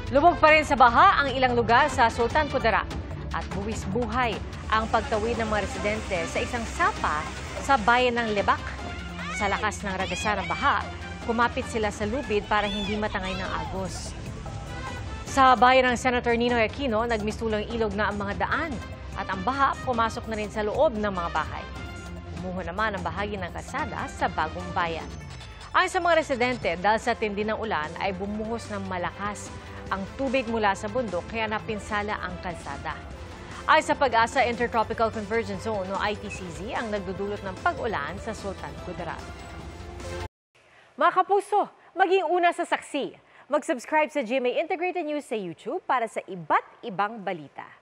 Lubog pa rin sa baha ang ilang lugar sa Sultan Kudarat at buwis buhay ang pagtawid ng mga residente sa isang sapa sa bayan ng Lebak. Sa lakas ng ragasan ng baha, kumapit sila sa lubid para hindi matangay ng agos. Sa bayan ng Senator Ninoy Aquino, nagmistulang ilog na ang mga daan at ang baha pumasok na rin sa loob ng mga bahay. Umuho naman ang bahagi ng kalsada sa Bagong Bayan. Ayon sa mga residente, dahil sa tindi ng ulan ay bumuhos ng malakas ang tubig mula sa bundok kaya napinsala ang kalsada. Ayon sa Pag-asa Intertropical Convergence Zone o ITCZ ang nagdudulot ng pag-ulan sa Sultan Kudarat. Mga kapuso, maging una sa saksi. Mag-subscribe sa GMA Integrated News sa YouTube para sa iba't ibang balita.